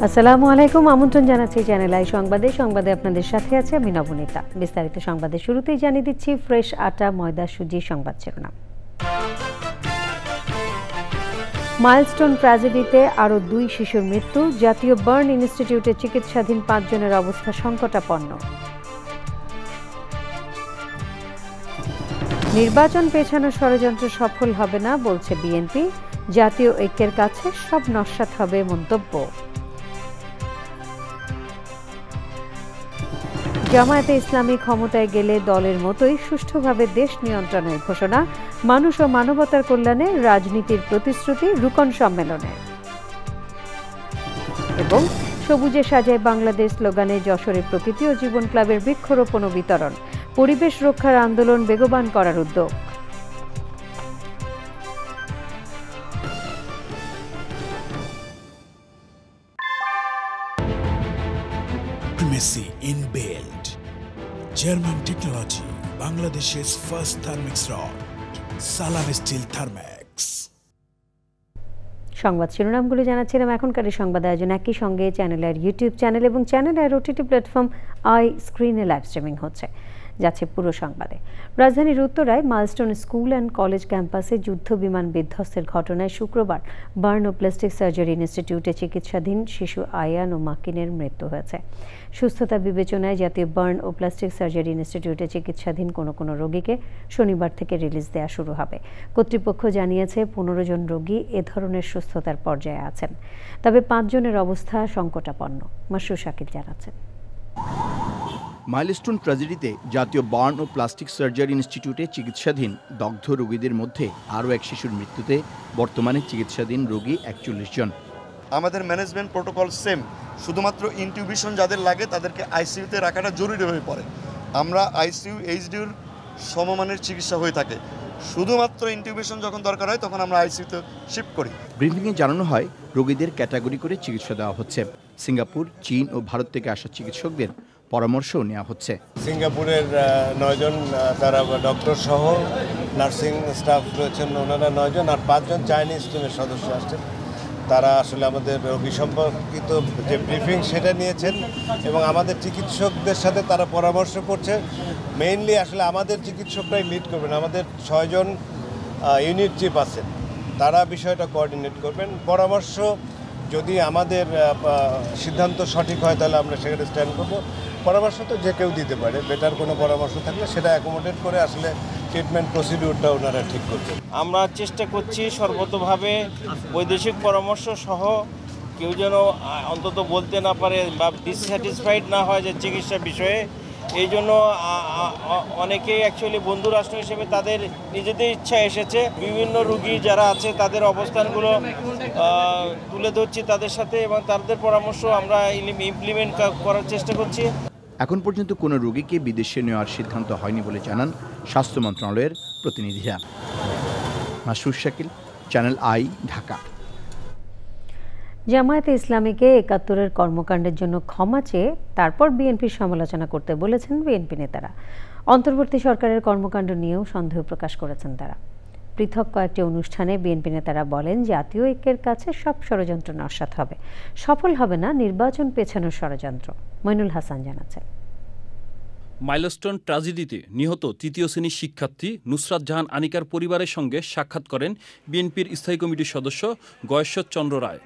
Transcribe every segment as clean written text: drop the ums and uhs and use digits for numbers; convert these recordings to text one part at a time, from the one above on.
আসসালামু আলাইকুম, আমন্ত্রণ জানাচ্ছি চ্যানেল আই সংবাদে আপনাদের সাথে আছে আমি নবনীতা। বিস্তারিত সংবাদের শুরুতেই জানিয়ে দিচ্ছি ফ্রেশ আটা, ময়দা, সুজি সংবাদ শিরোনাম। মাইলস্টোন ট্র্যাজেডিতে আরও 2 শিশুর মৃত্যু। জাতীয় বার্ন ইনস্টিটিউটে চিকিৎসাধীন 5 জনের অবস্থা সংকটাপন্ন। নির্বাচন পেছানোর ষড়যন্ত্র সফল হবে না বলছে বিএনপি। জাতীয় ঐক্যের কাছে সব নস্যাৎ হবে মন্তব্য। জামায়াতে ইসলামী ক্ষমতায় গেলে দলের মতোই সুষ্ঠুভাবে দেশ নিয়ন্ত্রণের ঘোষণা। মানুষ ও মানবতার কল্যাণে রাজনীতির প্রতিশ্রুতি রুকন সম্মেলনে। এবং সবুজে সাজায় বাংলাদেশ স্লোগানে যশোরে প্রকৃতি ও জীবন ক্লাবের বৃক্ষরোপণ ও বিতরণ। পরিবেশ রক্ষার আন্দোলন বেগবান করার উদ্যোগ। Primacy inbuilt. German technology, Bangladesh's first thermix rod, Salam Steel Thermax. সংবাদ শিরোনামগুলো জানাচ্ছিলাম। এখনকার সংবাদ আয়োজন একই সঙ্গে চ্যানেলের ইউটিউব চ্যানেল এবং চ্যানেলের ওটিটি প্ল্যাটফর্ম আই স্ক্রিনে লাইভ স্ট্রিমিং হচ্ছে। যাচ্ছে পুরো সংবাদে। রাজধানীর উত্তরায় মাইলস্টোন স্কুল অ্যান্ড কলেজ ক্যাম্পাসে যুদ্ধ বিমান বিধ্বস্তের ঘটনায় শুক্রবার বার্ন ও প্লাস্টিক সার্জারি ইনস্টিটিউটে চিকিৎসাধীন শিশু আয়ান ও মাকিনের মৃত্যু হয়েছে। সুস্থতা বিবেচনায় জাতীয় বার্ন ও প্লাস্টিক সার্জারি ইনস্টিটিউটে চিকিৎসাধীন কোনো রোগীকে শনিবার থেকে রিলিজ দেওয়া শুরু হবে। কর্তৃপক্ষ জানিয়েছে 15 জন রোগী এ ধরনের সুস্থতার পর্যায়ে আছেন, তবে 5 জনের অবস্থা সংকটাপন্ন। মাসরুর শাকিল জানাচ্ছেন। মাইলস্টোন ট্র্যাজেডিতে জাতীয় বার্ন ও প্লাস্টিক সার্জারি ইনস্টিটিউটে চিকিৎসাধীন দগ্ধ রোগীদের মধ্যে আরও এক শিশুর মৃত্যুতে বর্তমানে চিকিৎসাধীন রোগী 41 জন। আমাদের ম্যানেজমেন্ট প্রোটোকল সেম, শুধুমাত্র ইনটিউবেশন যাদের লাগে তাদেরকে আইসিইউতে রাখাটা জরুরি হয়ে পড়ে। আমরা আইসিইউ এইচডিউর সমমানের চিকিৎসা হয়ে থাকে, শুধুমাত্র ইনটিউবেশন যখন দরকার হয় তখন আমরা আইসিইউতে শিফট করি। ব্রিফিংয়ে জানানো হয় রোগীদের ক্যাটাগরি করে চিকিৎসা দেওয়া হচ্ছে। সিঙ্গাপুর, চীন ও ভারত থেকে আসা চিকিৎসকদের পরামর্শও নেওয়া হচ্ছে। সিঙ্গাপুরের 9 জন, তারা ডক্টর সহ নার্সিং স্টাফ রয়েছেন, ওনারা 9 জন, আর 5 জন চাইনিজ টিমের সদস্য আসছেন। তারা আসলে আমাদের রোগী সম্পর্কিত যে ব্রিফিং সেটা নিয়েছেন এবং আমাদের চিকিৎসকদের সাথে তারা পরামর্শ করছে। মেইনলি আসলে আমাদের চিকিৎসকরাই লিড করবেন। আমাদের 6 জন ইউনিট চিফ আছেন, তারা বিষয়টা কোঅর্ডিনেট করবেন। পরামর্শ যদি আমাদের সিদ্ধান্ত সঠিক হয় তাহলে আমরা সেখানে স্ট্যান্ড করব। পরামর্শ তো যে কেউ দিতে পারে, বেটার কোনো পরামর্শ থাকলে সেটা অ্যাকোমোডেট করে আসলে ট্রিটমেন্ট প্রসিডিউরটা ওনারা ঠিক করবেন। আমরা চেষ্টা করছি সর্বতোভাবে বৈদেশিক পরামর্শ সহ কেউ যেন অন্তত বলতে না পারে বা ডিসস্যাটিসফাইড না হয় যে চিকিৎসা বিষয়ে। এই জন্য অনেকেই অ্যাকচুয়ালি বন্ধু রাষ্ট্র হিসেবে তাদের নিজেদের ইচ্ছা এসেছে। বিভিন্ন রুগী যারা আছে তাদের অবস্থানগুলো তুলে ধরছি তাদের সাথে এবং তাদের পরামর্শ আমরা ইমপ্লিমেন্ট করার চেষ্টা করছি। এখন পর্যন্ত কোনো রোগীকে বিদেশে নেওয়ার সিদ্ধান্ত হয়নি বলে জানান স্বাস্থ্য মন্ত্রণালয়ের প্রতিনিধিরা। Masrur Shakil, channel I, Dhaka. জামায়াতে ইসলামীকে 71-এর কর্মকাণ্ডের জন্য ক্ষমা চেয়ে তারপর বিএনপির সমালোচনা করতে বলেছেন বিএনপি নেতারা। অন্তর্বর্তী সরকারের কর্মকাণ্ড নিয়েও সন্দেহ প্রকাশ করেছেন তারা। পৃথক কয়েকটি অনুষ্ঠানে বিএনপি নেতারা বলেন জাতীয় ঐক্যের কাছে সব ষড়যন্ত্র নস্যাৎ হবে, সফল হবে না নির্বাচন পেছানোর ষড়যন্ত্র। মইনুল হাসান জানাচ্ছেন। মাইলস্টোন ট্র্যাজেডিতে নিহত 3য় শ্রেণীর শিক্ষার্থী নুসরাত জাহান আনিকার পরিবারের সঙ্গে সাক্ষাৎ করেন বিএনপির স্থায়ী কমিটির সদস্য গয়েশ্বর চন্দ্র রায়।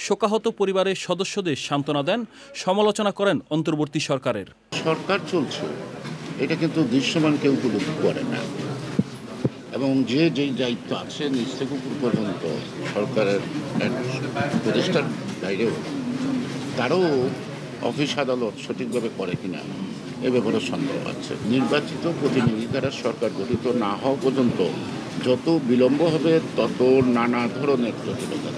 শোকাহত পরিবারের সদস্যদের সান্ত্বনা দেন, সমালোচনা করেন অন্তর্বর্তী সরকারের। সরকার চলছে, এটা কিন্তু দৃশ্যমান কেউ উপলব্ধি করে না এবং যে যেই দায়িত্ব আছে নিজ থেকে উপর পর্যন্ত সরকারের প্রতিষ্ঠার বাইরেও তারও অফিস আদালত সঠিকভাবে করে কিনা এ ব্যাপারে সন্দেহ আছে। নির্বাচিত প্রতিনিধি দ্বারা সরকার গঠিত না হওয়া পর্যন্ত যত বিলম্ব হবে তত নানা ধরনের জটিলতা।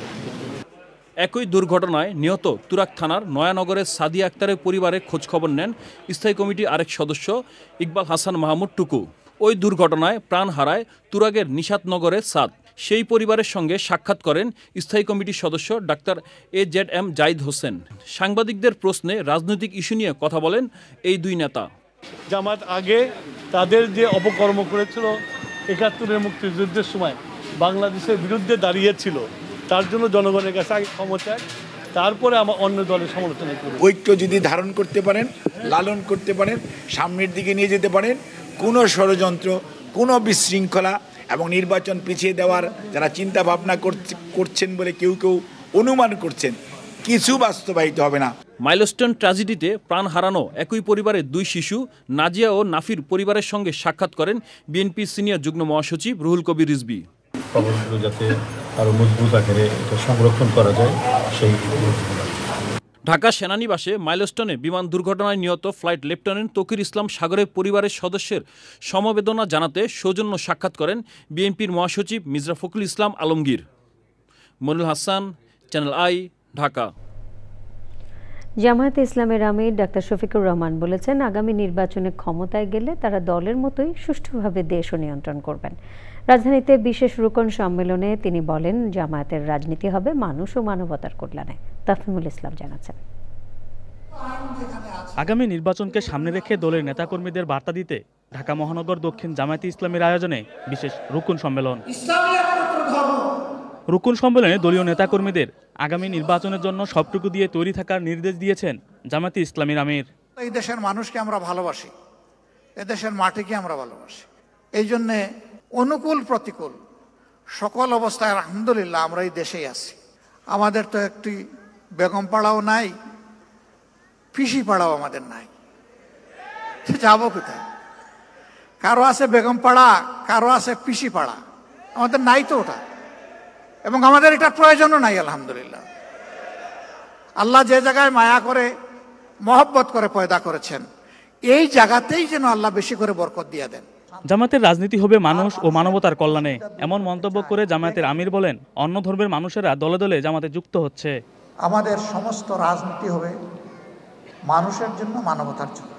একই দুর্ঘটনায় নিহত তুরাগ থানার নয়ানগরের সাদিয়া আক্তারের পরিবারের খোঁজখবর নেন স্থায়ী কমিটির আরেক সদস্য ইকবাল হাসান মাহমুদ টুকু। ওই দুর্ঘটনায় প্রাণ হারায় তুরাগের নিশাতনগরের সাদ। সেই পরিবারের সঙ্গে সাক্ষাৎ করেন স্থায়ী কমিটির সদস্য ডাক্তার AZM জাহিদ হোসেন। সাংবাদিকদের প্রশ্নে রাজনৈতিক ইস্যু নিয়ে কথা বলেন এই দুই নেতা। জামাত আগে তাদের যে অপকর্ম করেছিল ৭১-এর মুক্তিযুদ্ধের সময় বাংলাদেশের বিরুদ্ধে দাঁড়িয়েছিল, তার জন্য জনগণের কাছে আগে ক্ষমতা, তারপরে আমার অন্য দলের সমালোচনা করব। ঐক্য যদি ধারণ করতে পারেন, লালন করতে পারেন, সামনের দিকে নিয়ে যেতে পারেন, কোনো ষড়যন্ত্র, কোনো বিশৃঙ্খলা এবং নির্বাচন পিছিয়ে দেওয়ার যারা চিন্তা ভাবনা করছেন বলে কেউ কেউ অনুমান করছেন, কিছু বাস্তবায়িত হবে না। মাইলস্টোন ট্র্যাজেডিতে প্রাণ হারানো একই পরিবারের দুই শিশু নাজিয়া ও নাফির পরিবারের সঙ্গে সাক্ষাৎ করেন বিএনপির সিনিয়র যুগ্ম মহাসচিব রুহুল কবির রিজভী। খবরগুলো যাতে আরও মজবুত আকারে এটা সংরক্ষণ করা যায় সেই। ঢাকা সেনানিবাসে মাইলস্টোনে বিমান দুর্ঘটনায় নিহত ফ্লাইট লেফটেন্যান্ট তকির ইসলাম সাগরের পরিবারের সদস্যের সমবেদনা জানাতে সৌজন্য সাক্ষাৎ করেন বিএনপির মহাসচিব মির্জা ফখরুল ইসলাম আলমগীর। Monirul Hasan, channel I, Dhaka. জামায়াতে ইসলামের আমির ডাক্তার শফিকুর রহমান বলেছেন, আগামী নির্বাচনে ক্ষমতায় গেলে তারা দলের মতোই সুষ্ঠুভাবে দেশও নিয়ন্ত্রণ করবেন। রাজধানীতে বিশেষ রুকন সম্মেলনে তিনি বলেন, জামায়াতের রাজনীতি হবে মানুষ ও মানবতার কল্যাণে। তাফহিমুল ইসলাম জানাচ্ছেন। আগামী নির্বাচনকে সামনে রেখে দলের নেতাকর্মীদের বার্তা দিতে ঢাকা মহানগর দক্ষিণ জামায়াতে ইসলামীর আয়োজনে বিশেষ রুকন সম্মেলন। রুকন সম্মেলনে দলীয় নেতাকর্মীদের আগামী নির্বাচনের জন্য সবটুকু দিয়ে তৈরি থাকার নির্দেশ দিয়েছেন জামায়াতে ইসলামীর আমির। এই দেশের মানুষকে আমরা ভালোবাসি, এদেশের মাটিকে আমরা ভালোবাসি। এই জন্যে অনুকূল প্রতিকূল সকল অবস্থায় আলহামদুলিল্লাহ আমরা এই দেশেই আছি। আমাদের তো একটি বেগম পাড়াও নাই, পিসি পাড়াও আমাদের নাই, যাবো কোথায়? কারো আছে বেগম পাড়া, কারো আছে পিসি পাড়া, আমাদের নাই তো ওটা, এবং আমাদের এটা প্রয়োজনও নাই। আলহামদুলিল্লাহ আল্লাহ যে জায়গায় মায়া করে মহব্বত করে পয়দা করেছেন, এই জায়গাতেই যেন আল্লাহ বেশি করে বরকত দিয়ে দেন। জামায়াতের রাজনীতি হবে মানুষ ও মানবতার কল্যাণে, এমন মন্তব্য করে জামায়াতের আমির বলেন, অন্য ধর্মের মানুষেরা দলে দলে জামাতে যুক্ত হচ্ছে। আমাদের সমস্ত রাজনীতি হবে মানুষের জন্য, মানবতার জন্য।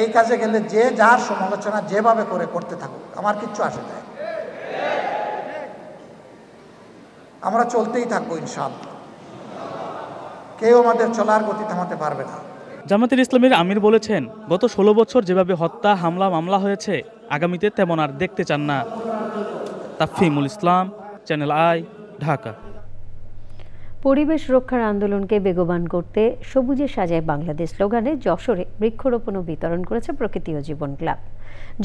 এই কাজে গেলে যে যার সমালোচনা যেভাবে করে করতে থাকুক, আমার কিচ্ছু আসে যায়। আমরা চলতেই থাকবো ইনশাআল্লাহ, কেউ আমাদের চলার গতি থামাতে পারবে না। জামায়াতের ইসলামীর আমির বলেছেন, গত 16 বছর যেভাবে হত্যা, হামলা, মামলা হয়েছে, আগামীতে তেমন আর দেখতে চান না। তাফহিমুল ইসলাম, চ্যানেল আই, ঢাকা। পরিবেশ রক্ষার আন্দোলনকে বেগবান করতে সবুজে সাজায় বাংলাদেশ স্লোগানে যশোরে বৃক্ষরোপণ ও বিতরণ করেছে প্রকৃতি ও জীবন ক্লাব।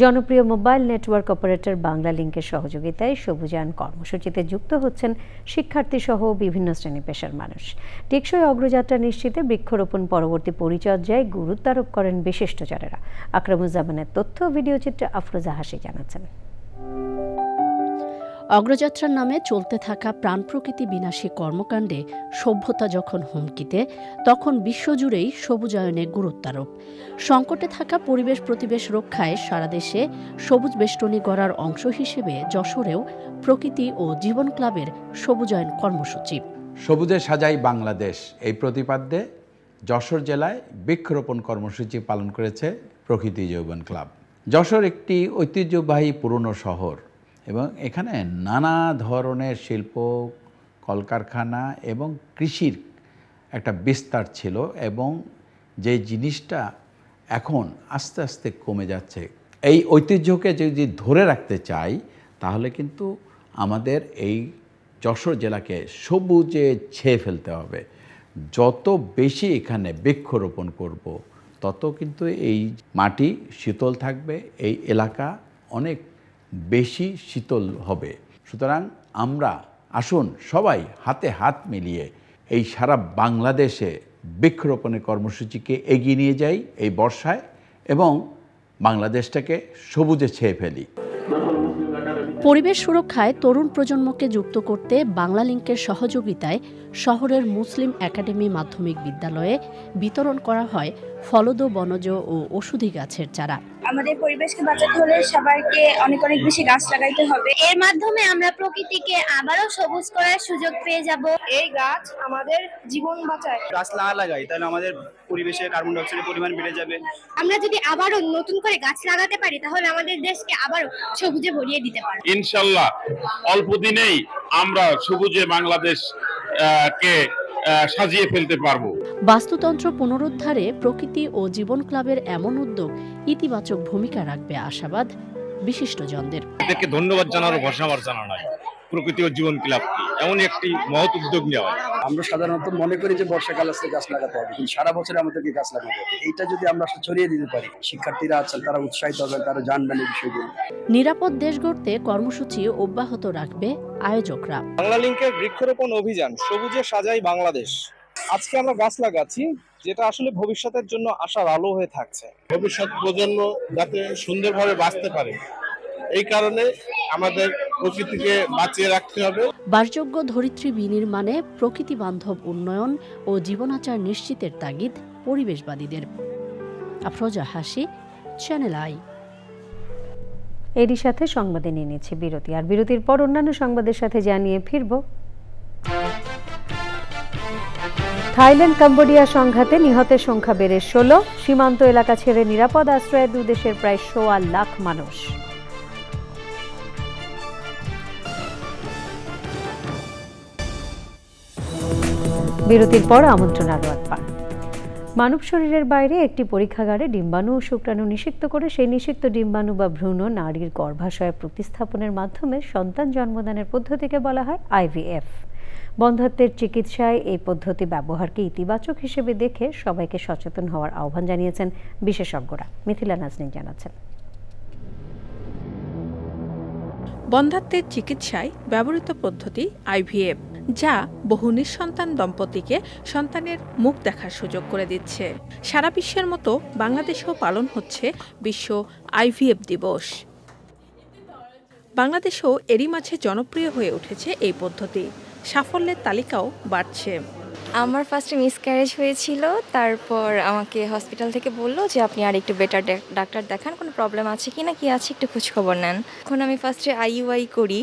জনপ্রিয় মোবাইল নেটওয়ার্ক অপারেটর বাংলা লিংকের সহযোগিতায় সবুজায়ন কর্মসূচিতে যুক্ত হচ্ছেন শিক্ষার্থী সহ বিভিন্ন শ্রেণী পেশার মানুষ। টেকসই অগ্রযাত্রা নিশ্চিতে বৃক্ষরোপণ পরবর্তী পরিচর্যায় গুরুত্ব আরোপ করেন বিশিষ্টজনেরা। আকরামুজ্জামানের তথ্য, ভিডিও চিত্রে আফরোজা হাসি জানাচ্ছেন। অগ্রযাত্রার নামে চলতে থাকা প্রাণ প্রকৃতি বিনাশী কর্মকাণ্ডে সভ্যতা যখন হুমকিতে, তখন বিশ্বজুড়েই সবুজায়নে গুরুত্বারোপ। সংকটে থাকা পরিবেশ প্রতিবেশ রক্ষায় সারা দেশে সবুজ বেষ্টনী গড়ার অংশ হিসেবে যশোরেও প্রকৃতি ও জীবন ক্লাবের সবুজায়ন কর্মসূচি। সবুজে সাজাই বাংলাদেশ এই প্রতিপাদ্যে যশোর জেলায় বৃক্ষরোপণ কর্মসূচি পালন করেছে প্রকৃতি জীবন ক্লাব। যশোর একটি ঐতিহ্যবাহী পুরনো শহর এবং এখানে নানা ধরনের শিল্প, কলকারখানা এবং কৃষির একটা বিস্তার ছিল, এবং যে জিনিসটা এখন আস্তে আস্তে কমে যাচ্ছে। এই ঐতিহ্যকে যদি ধরে রাখতে চাই, তাহলে কিন্তু আমাদের এই যশোর জেলাকে সবুজে ছেয়ে ফেলতে হবে। যত বেশি এখানে বৃক্ষরোপণ করব, তত কিন্তু এই মাটি শীতল থাকবে, এই এলাকা অনেক বেশি শীতল হবে। সুতরাং আমরা আসুন সবাই হাতে হাত মিলিয়ে এই সারা বাংলাদেশে বৃক্ষরোপণের কর্মসূচিকে এগিয়ে নিয়ে যাই এই বর্ষায়, এবং বাংলাদেশটাকে সবুজে ছেয়ে ফেলি। পরিবেশ সুরক্ষায় তরুণ প্রজন্মকে যুক্ত করতে বাংলালিংকের সহযোগিতায় শহরের মুসলিম একাডেমি মাধ্যমিক বিদ্যালয়ে বিতরণ করা হয় ফলদ, বনজ ও ওষুধি গাছের চারা। আমাদের পরিবেশকে বাঁচাতে হলে সবাইকে অনেক অনেক বেশি গাছ লাগাইতে হবে। এর মাধ্যমে আমরা প্রকৃতিকে আবারও সবুজ করার সুযোগ পেয়ে যাব। এই গাছ আমাদের জীবন বাঁচায়। গাছ লাগাই তাহলে আমাদের পরিবেশে কার্বন ডাই অক্সাইডের পরিমাণ বেড়ে যাবে। আমরা যদি আবারও নতুন করে গাছ লাগাতে পারি তাহলে আমাদের দেশকে আবারও সবুজে ভরিয়ে দিতে পারব। ইনশাআল্লাহ অল্প দিনেই আমরা সবুজে বাংলাদেশ কে সাজিয়ে ফেলতে পারবো। বাস্তুতন্ত্র পুনরুদ্ধারে প্রকৃতি ও জীবন ক্লাবের এমন উদ্যোগ ইতিবাচক ভূমিকা রাখবে আশাবাদ বিশিষ্টজনদের। এদেরকে ধন্যবাদ জানার ভাষা আমার জানা নাই। প্রকৃতি ও জীবন ক্লাব এমন একটি মহৎ উদ্যোগ নেওয়া। আমরা সাধারণত মনে করি যে বর্ষাকাল আসলে গাছ লাগাতে হবে, কিন্তু সারা বছর আমাদেরকে গাছ লাগাতে হবে। এইটা যদি আমরা ছড়িয়ে দিতে পারি, শিক্ষার্থীরা আছেন তারা উৎসাহিত হবে, তারা জানবেন এই বিষয়গুলো। নিরাপদ দেশ গড়তে কর্মসূচি অব্যাহত রাখবে আয়োজকরা। বাংলালিংকের বৃক্ষরোপণ অভিযান সবুজে সাজাই বাংলাদেশ। আজকে আমরা গাছ লাগাচ্ছি, যেটা আসলে ভবিষ্যতের জন্য আশার আলো হয়ে থাকছে। ভবিষ্যৎ প্রজন্ম যাতে সুন্দরভাবে বাঁচতে পারে, এই কারণে আমাদের প্রকৃতিকে বাঁচিয়ে রাখতে হবে। বাসযোগ্য ধরিত্রী বিনির্মাণে প্রকৃতি বান্ধব উন্নয়ন ও জীবনাচার নিশ্চিতের তাগিদ পরিবেশবাদীদের। আফরোজা হাসি, চ্যানেল আই। এরই সাথে সংবাদে নিয়ে নিচ্ছে বিরতি, আর বিরতির পর অন্যান্য সংবাদের সাথে জানিয়ে ফিরব। থাইল্যান্ড কম্বোডিয়া সংঘাতে নিহতের সংখ্যা বেড়ে 16। সীমান্ত এলাকা ছেড়ে নিরাপদ আশ্রয়ে দুই দেশের প্রায় 1.25 লাখ মানুষ। বিরতির পর আমন্ত্রণ আরো একবার। মানব শরীরের বাইরে একটি পরীক্ষাগারে ডিম্বাণু ও শুক্রাণু নিষিক্ত করে সেই নিষিক্ত ডিম্বাণু বা ভ্রূণ নারীর গর্ভাশয়ে প্রতিস্থাপনের মাধ্যমে সন্তান জন্মদানের পদ্ধতিকে বলা হয় আইভিএফ। বন্ধ্যাত্বের চিকিৎসায় এই পদ্ধতি ব্যবহারকে ইতিবাচক হিসেবে দেখে সবাইকে সচেতন হওয়ার আহ্বান জানিয়েছেন বিশেষজ্ঞরা। মিথিলা নাজনীন জানাচ্ছেন। বন্ধ্যাত্বের চিকিৎসায় ব্যবহৃত পদ্ধতি আইভিএফ, যা বহু নিঃসন্তান দম্পতিকে সন্তানের মুখ দেখার সুযোগ করে দিচ্ছে। সারা বিশ্বের মতো বাংলাদেশেও পালন হচ্ছে বিশ্ব আইভিএফ দিবস। বাংলাদেশেও এরই মাঝে জনপ্রিয় হয়ে উঠেছে এই পদ্ধতি। সাফল্যের তালিকাও বাড়ছে। আমার ফার্স্টে মিসক্যারেজ হয়েছিল, তারপর আমাকে হসপিটাল থেকে বললো যে আপনি আর একটু বেটার ডাক্তার দেখান, কোনো প্রবলেম আছে কি না কি আছে একটু খোঁজখবর নেন। এখন আমি ফার্স্টে আইইউআই করি,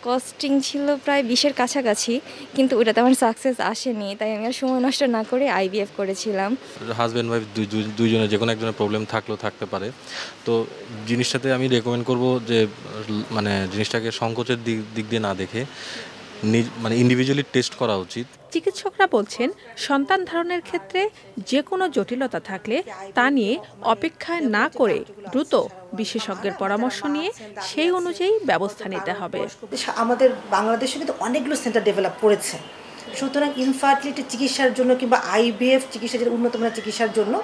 কস্টিং ছিল প্রায় 20-এর কাছাকাছি, কিন্তু ওটাতে আমার সাকসেস আসেনি, তাই আমি আর সময় নষ্ট না করে আইভিএফ করেছিলাম। হাজব্যান্ড ওয়াইফ দুইজনে যে কোনো একজনের প্রবলেম থাকতে পারে, তো জিনিসটাতে আমি রেকমেন্ড করব যে মানে জিনিসটাকে সংকোচের দিক দিয়ে না দেখে মানে ইন্ডিভিজুয়ালি টেস্ট করা উচিত। চিকিৎসকরা বলছেন, সন্তান ধারণের ক্ষেত্রে যে কোনো জটিলতা থাকলে তা নিয়ে অপেক্ষা না করে দ্রুত বিশেষজ্ঞের পরামর্শ নিয়ে সেই অনুযায়ী ব্যবস্থা নিতে হবে। আমাদের বাংলাদেশে কিন্তু অনেকগুলো সেন্টার ডেভেলপ করেছে, সুতরাং ইনফার্টিলিটি চিকিৎসার জন্য কিংবা আইভিএফ চিকিৎসা, যেটা উন্নত মানের চিকিৎসার জন্য,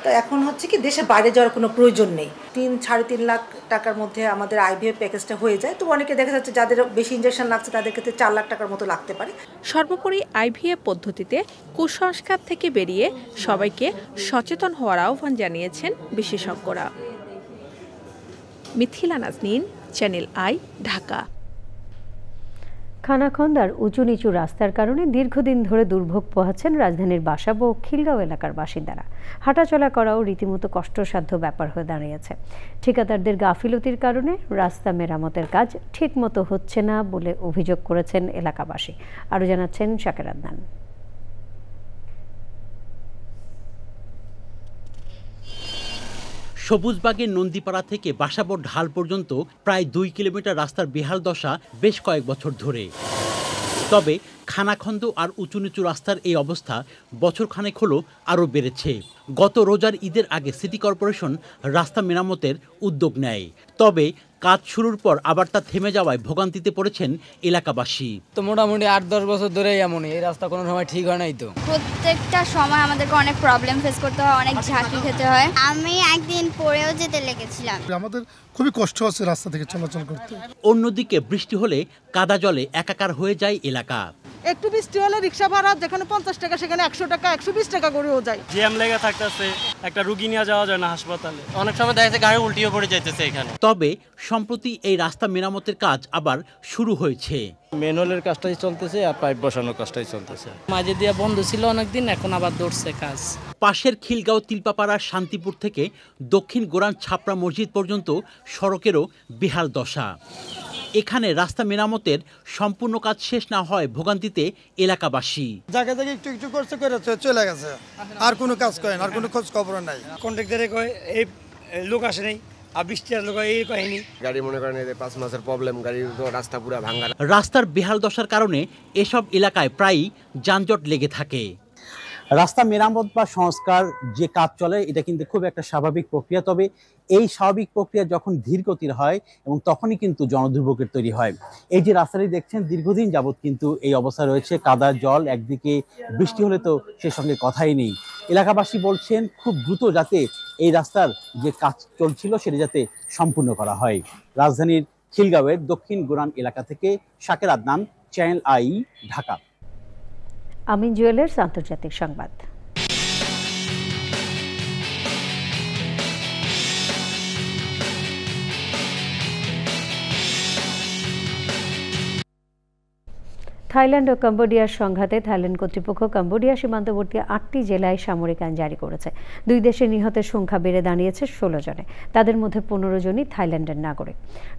তো এখন হচ্ছে কি দেশে বাইরে যাওয়ার কোনো প্রয়োজন নেই। 3-3.5 লাখ টাকার মধ্যে আমাদের আইভিএফ প্যাকেজটা হয়ে যায়। তো অনেকে দেখা যাচ্ছে যাদের বেশি ইনজেকশন লাগছে তাদের ক্ষেত্রে 4 লাখ টাকার মতো লাগতে পারে। সর্বোপরি আইভিএফ পদ্ধতিতে কুসংস্কার থেকে বেরিয়ে সবাইকে সচেতন হওয়ার আহ্বান জানিয়েছেন বিশেষজ্ঞরা। Mithila Naznin, channel I, Dhaka. খানাখন্দার উঁচু নিচু রাস্তার কারণে দীর্ঘদিন ধরে দুর্ভোগ পোহাচ্ছেন রাজধানীর বাসাবো ও খিলগাঁও এলাকার বাসিন্দারা। হাঁটাচলা করাও রীতিমতো কষ্টসাধ্য ব্যাপার হয়ে দাঁড়িয়েছে। ঠিকাদারদের গাফিলতির কারণে রাস্তা মেরামতের কাজ ঠিকমতো হচ্ছে না বলে অভিযোগ করেছেন এলাকাবাসী। আরও জানাচ্ছেন শাকের আদনান। সবুজবাগের নন্দীপাড়া থেকে বাসাবো ঢাল পর্যন্ত প্রায় 2 কিলোমিটার রাস্তার বেহাল দশা বেশ কয়েক বছর ধরে। তবে খানাখন্দ আর উঁচু নিচু রাস্তার এই অবস্থা বছরখানেক হলো আরও বেড়েছে। গত রোজার ঈদের আগে সিটি কর্পোরেশন রাস্তা মেরামতের উদ্যোগ নেয়, তবে কাজ শুরুর পর আবার তা থেমে যাওয়ায় ভোগান্তিতে পড়েছেন এলাকাবাসী। তো মোটামুটি 8-10 বছর ধরে এমনই, এই রাস্তা কোনো সময় ঠিক হয় নাই। তো প্রত্যেকটা সময় আমাদেরকে অনেক প্রবলেম ফেস করতে হয়, অনেক ঝাঁকি খেতে হয়। আমি একদিন পড়েও যেতে লেগেছিলাম। আমাদের খুবই কষ্ট হচ্ছে রাস্তা থেকে চলাচল করতে। অন্যদিকে বৃষ্টি হলে কাদা জলে একাকার হয়ে যায় এলাকা। একটু বৃষ্টি হলে রিক্সা ভাড়া যেখানে 50 টাকা সেখানে 100 টাকা 120 টাকা করেও যায়। জ্যাম লেগে থাকতেছে, একটা রুগী নিয়ে যাওয়া যায় না হাসপাতালে, অনেক সময় দেখা যাচ্ছে গাড়ি উল্টিয়ে পড়ে যাইতেছে এখানে। তবে সম্প্রতি এই রাস্তা মেরামতের কাজ আবার শুরু হয়েছে। ম্যানুয়ালের কাজটাই চলতেছে আর পাইপ বসানোর কাজটাই চলতেছে। মাঝে দিয়ে বন্ধ ছিল অনেকদিন, এখন আবার দৌড়ছে কাজ। পাশের খিলগাঁও তিলপাপাড়ার শান্তিপুর থেকে দক্ষিণ গোরান ছাপড়া মসজিদ পর্যন্ত সড়কেরও বেহাল দশা। এখানে রাস্তা মেরামতের সম্পূর্ণ কাজ শেষ না হয় ভোগান্তিতে এলাকাবাসী। জায়গা জায়গায় একটু একটু করছে চলে গেছে, আর কোনো কাজ করেন, আর কোনো খোঁজ খবর নাই। কন্ট্রাক্টরে কয় এই লোক আসে নাই, আর বৃষ্টি আর লোক এই কাহিনী। গাড়ি মনে করেন 5 মাসের প্রবলেম, গাড়ির রাস্তা পুরো ভাঙা। রাস্তার বেহাল দশার কারণে এসব এলাকায় প্রায়ই যানজট লেগে থাকে। রাস্তা মেরামত বা সংস্কার যে কাজ চলে এটা কিন্তু খুব একটা স্বাভাবিক প্রক্রিয়া, তবে এই স্বাভাবিক প্রক্রিয়া যখন ধীর গতির হয় এবং তখনই কিন্তু জনদুর্ভোগের তৈরি হয়। এই যে রাস্তাটি দেখছেন দীর্ঘদিন যাবৎ কিন্তু এই অবস্থা রয়েছে, কাদা জল, একদিকে বৃষ্টি হলে তো সে সঙ্গে কথাই নেই। এলাকাবাসী বলছেন খুব দ্রুত যাতে এই রাস্তার যে কাজ চলছিল সেটা যাতে সম্পূর্ণ করা হয়। রাজধানীর খিলগাঁওয়ের দক্ষিণ গোরান এলাকা থেকে শাকের Adnan, channel I, Dhaka. Amin jewellers আন্তর্জাতিক সংবাদ। থাইল্যান্ড ও কম্বোডিয়ার সংঘাতে থাইল্যান্ড কর্তৃপক্ষ কম্বোডিয়া সীমান্তবর্তী 8টি জেলায় সামরিক আইন জারি করেছে। দুই দেশের নিহতের সংখ্যা বেড়ে দাঁড়িয়েছে 16 জনে, তাদের মধ্যে 15 জনই থাইল্যান্ডের নাগরিক।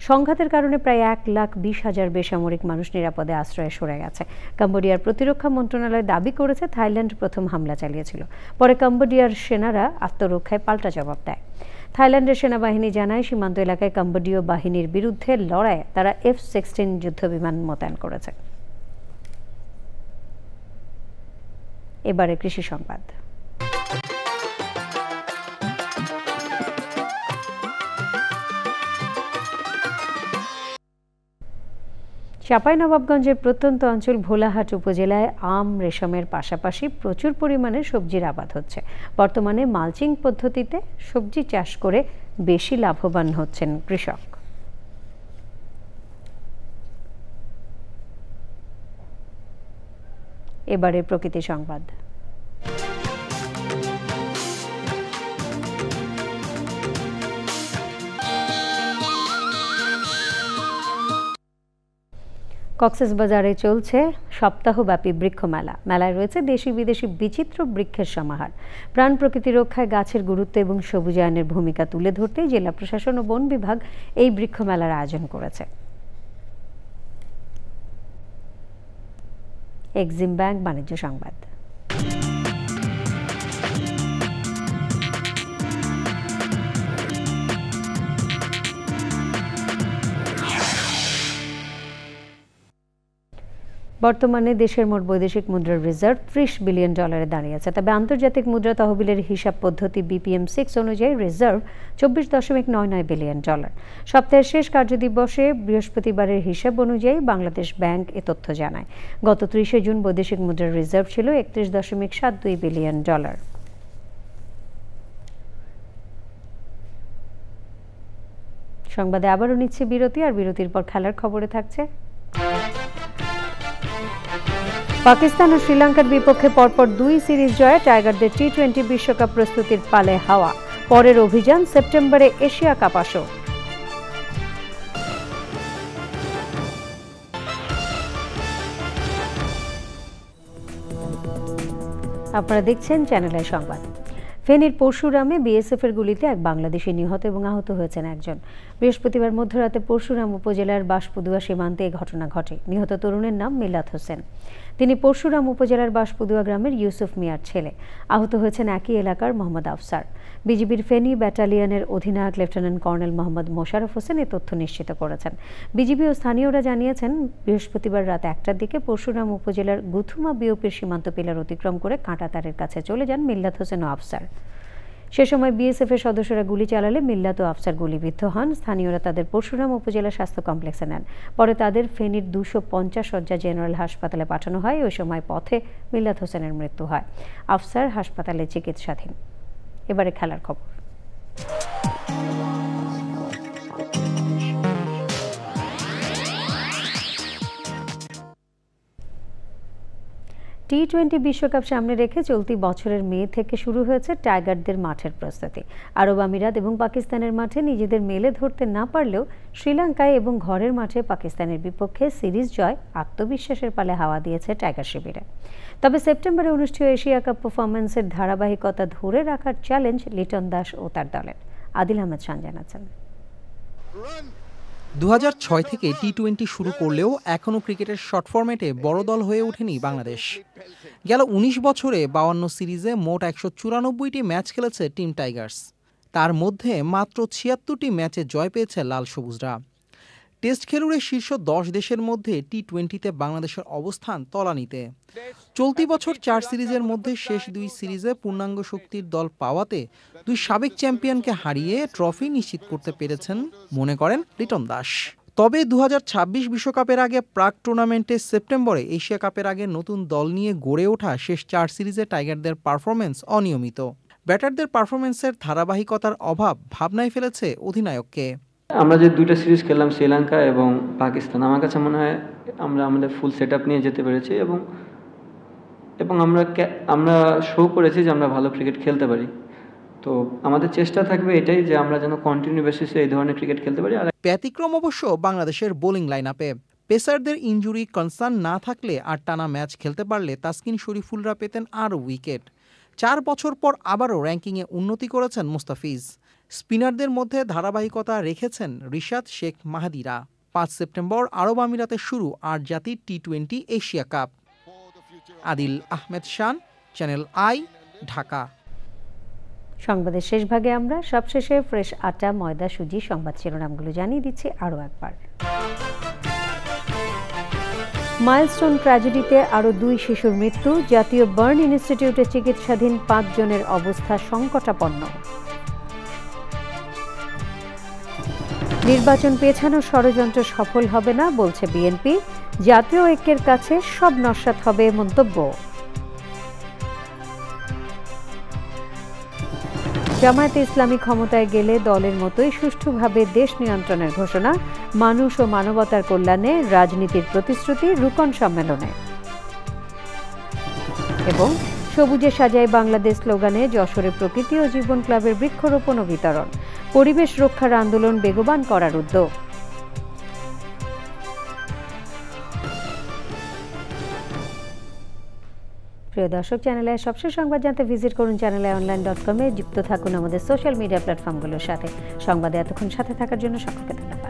সংঘাতের কারণে প্রায় 1,20,000 বেসামরিক মানুষ নিরাপদে আশ্রয়ে সরে গেছে। কম্বোডিয়ার প্রতিরক্ষা মন্ত্রণালয় দাবি করেছে থাইল্যান্ড প্রথম হামলা চালিয়েছিল, পরে কম্বোডিয়ার সেনারা আত্মরক্ষায় পাল্টা জবাব দেয়। থাইল্যান্ডের সেনাবাহিনী জানায় সীমান্ত এলাকায় কম্বোডীয় বাহিনীর বিরুদ্ধে লড়াইয়ে তারা F-16 যুদ্ধবিমান মোতায়েন করেছে। এবারে কৃষি সংবাদ। চাঁপাইনবাবগঞ্জের প্রত্যন্ত অঞ্চল ভোলাহাট উপজেলায় আম, রেশমের পাশাপাশি প্রচুর পরিমাণে সবজির আবাদ হচ্ছে। বর্তমানে মালচিং পদ্ধতিতে সবজি চাষ করে বেশি লাভবান হচ্ছেন কৃষক। এবারে প্রকৃতি সংবাদ। কক্সবাজারে চলছে সপ্তাহব্যাপী বৃক্ষ মেলা। মেলায় রয়েছে দেশি বিদেশি বিচিত্র বৃক্ষের সমাহার। প্রাণ প্রকৃতি রক্ষায় গাছের গুরুত্ব এবং সবুজায়নের ভূমিকা তুলে ধরতে জেলা প্রশাসন ও বন বিভাগ এই বৃক্ষ মেলার আয়োজন করেছে। এক্সিম ব্যাংক বাণিজ্য সংবাদ। বর্তমানে দেশের মোট বৈদেশিক মুদ্রার রিজার্ভ $30 বিলিয়ন দাঁড়িয়েছে। তবে আন্তর্জাতিক মুদ্রা তহবিলের হিসাব পদ্ধতি BPM-6 অনুযায়ী রিজার্ভ $24.99 বিলিয়ন। সপ্তাহের শেষ কার্যদিবসে বৃহস্পতিবারের হিসাব অনুযায়ী বাংলাদেশ ব্যাংক এ তথ্য জানায়। গত 30 জুন বৈদেশিক মুদ্রার রিজার্ভ ছিল $31.72 বিলিয়ন। সংবাদে আবারও নিচ্ছে বিরতি, আর বিরতির পর খেলার খবরে থাকছে পাকিস্তান ও শ্রীলঙ্কার বিপক্ষে পরপর 2 সিরিজ জয়ে টাইগারদের টি-20 বিশ্বকাপ প্রস্তুতির পালে হাওয়া। পরের অভিযান সেপ্টেম্বরে এশিয়া কাপ আসর। আপনারা দেখছেন চ্যানেল আই সংবাদ। ফেনীর পরশুরামে বিএসএফ এর গুলিতে এক বাংলাদেশি নিহত এবং আহত হয়েছেন একজন। বৃহস্পতিবার মধ্যরাতে পরশুরাম উপজেলার বাঁশপদুয়া সীমান্তে এই ঘটনা ঘটে। নিহত তরুণের নাম মিলাত হোসেন। তিনি পরশুরাম উপজেলার বাঁশপদুয়া গ্রামের ইউসুফ মিয়ার ছেলে। আহত হয়েছেন একই এলাকার মোহাম্মদ আফসার। বিজিবির ফেনী ব্যাটালিয়নের অধিনায়ক লেফটেন্যান্ট কর্নেল মোহাম্মদ মোশাররফ হোসেন এই তথ্য নিশ্চিত করেছেন। বিজিবি ও স্থানীয়রা জানিয়েছেন, বৃহস্পতিবার রাত 1টার দিকে পরশুরাম উপজেলার গুথুমা বিওপির সীমান্ত পিলার অতিক্রম করে কাঁটাতারের কাছে চলে যান মিল্লাত হোসেন ও আফসার। সে সময় বিএসএফ এর সদস্যরা গুলি চালালে মিল্লাত ও আফসার গুলিবিদ্ধ হন। স্থানীয়রা তাদের পরশুরাম উপজেলা স্বাস্থ্য কমপ্লেক্সে নেন। পরে তাদের ফেনীর 250 শয্যা জেনারেল হাসপাতালে পাঠানো হয়। ওই সময় পথে মিল্লাত হোসেনের মৃত্যু হয়। আফসার হাসপাতালে চিকিৎসাধীন। এবারে খেলার খবর। টি-20 বিশ্বকাপ সামনে রেখে চলতি বছরের মে থেকে শুরু হয়েছে টাইগারদের মাঠের প্রস্তুতি। আরব আমিরাত এবং পাকিস্তানের মাঠে নিজেদের মেলে ধরতে না পারলেও শ্রীলঙ্কায় এবং ঘরের মাঠে পাকিস্তানের বিপক্ষে সিরিজ জয় আত্মবিশ্বাসের পালে হাওয়া দিয়েছে টাইগার শিবিরে। তবে সেপ্টেম্বরে অনুষ্ঠেয় এশিয়া কাপ পারফরম্যান্সের ধারাবাহিকতা ধরে রাখার চ্যালেঞ্জ লিটন দাস ও তার দলের। আদিল আহমেদ শান জানাচ্ছেন। 2006 থেকে টি-20 শুরু করলেও এখনও ক্রিকেটের শর্ট ফরম্যাটে বড় দল হয়ে ওঠেনি বাংলাদেশ। গেল 19 বছরে 52 সিরিজে মোট 194টি ম্যাচ খেলেছে টিম টাইগার্স। তার মধ্যে মাত্র 76টি ম্যাচে জয় পেয়েছে লাল সবুজরা। টেস্ট খেলুড়ে শীর্ষ 10 দেশের মধ্যে টি-20তে বাংলাদেশের অবস্থান তলানিতে। চলতি বছর 4 সিরিজের মধ্যে শেষ 2 সিরিজে পূর্ণাঙ্গ শক্তির দল পাওয়াতে 2 সাবেক চ্যাম্পিয়নকে হারিয়ে ট্রফি নিশ্চিত করতে পেরেছেন মনে করেন লিটন দাস। তবে 2026 বিশ্বকাপের আগে প্রাক টুর্নামেন্টে সেপ্টেম্বরে এশিয়া কাপের আগে নতুন দল নিয়ে গড়ে ওঠা শেষ 4 সিরিজে টাইগারদের পারফরম্যান্স অনিয়মিত। ব্যাটারদের পারফরম্যান্সের ধারাবাহিকতার অভাব ভাবনায় ফেলেছে অধিনায়ককে। আমরা যে 2টা সিরিজ খেললাম শ্রীলঙ্কা এবং পাকিস্তান, আমার কাছে মনে হয় আমরা আমাদের ফুল সেটআপ নিয়ে যেতে পেরেছি এবং আমরা শো করেছি যে আমরা ভালো ক্রিকেট খেলতে পারি। তো আমাদের চেষ্টা থাকবে এটাই যে আমরা যেন কন্টিনিউ বেসিসে এই ধরনের ক্রিকেট খেলতে পারি। ব্যতিক্রম অবশ্য বাংলাদেশের বোলিং লাইনআপে। পেসারদের ইনজুরি কনসার্ন না থাকলে আর টানা ম্যাচ খেলতে পারলে তাসকিন শরীফুলরা পেতেন আরও উইকেট। 4 বছর পর আবারও র্যাঙ্কিংয়ে উন্নতি করেছেন মুস্তাফিজ। স্পিনারদের মধ্যে ধারাবাহিকতা রেখেছেন রিশাদ শেখ মাহাদিরা। 5 সেপ্টেম্বর আরব আমিরাতে শুরু আন্তর্জাতিক টি-20 Asia cup. Adil Ahmed Shan, channel I, Dhaka. সংবাদের শেষ ভাগে আমরা সবশেষে ফ্রেশ আটা, ময়দা, সুজি সংবাদ শিরোনামগুলো জানিয়ে দিচ্ছি আরও একবার। মাইলস্টোন ট্র্যাজেডিতে আরও 2 শিশুর মৃত্যু। জাতীয় বার্ন ইনস্টিটিউটে চিকিৎসাধীন 5 জনের অবস্থা সংকটাপন্ন। নির্বাচন পেছানোর ষড়যন্ত্র সফল হবে না বলছে বিএনপি। জাতীয় ঐক্যের কাছে সব নস্যাৎ হবে মন্তব্য। জামায়াতে ইসলামী ক্ষমতায় গেলে দলের মতোই সুষ্ঠুভাবে দেশ নিয়ন্ত্রণের ঘোষণা। মানুষ ও মানবতার কল্যাণে রাজনীতির প্রতিশ্রুতি রুকন সম্মেলনে। এবং সবুজে সাজায় বাংলাদেশ স্লোগানে যশোরে প্রকৃতি ও জীবন ক্লাবের বৃক্ষরোপণ ও বিতরণ। পরিবেশ রক্ষার আন্দোলন বেগবান করার উদ্যোগ। প্রিয় দর্শক, চ্যানেলের সবশেষ সংবাদ জানতে ভিজিট করুন চ্যানেলonline.com-এ। যুক্ত থাকুন আমাদের সোশ্যাল মিডিয়া প্ল্যাটফর্মগুলোর সাথে। সংবাদে এতক্ষণ সাথে থাকার জন্য সকলকে ধন্যবাদ।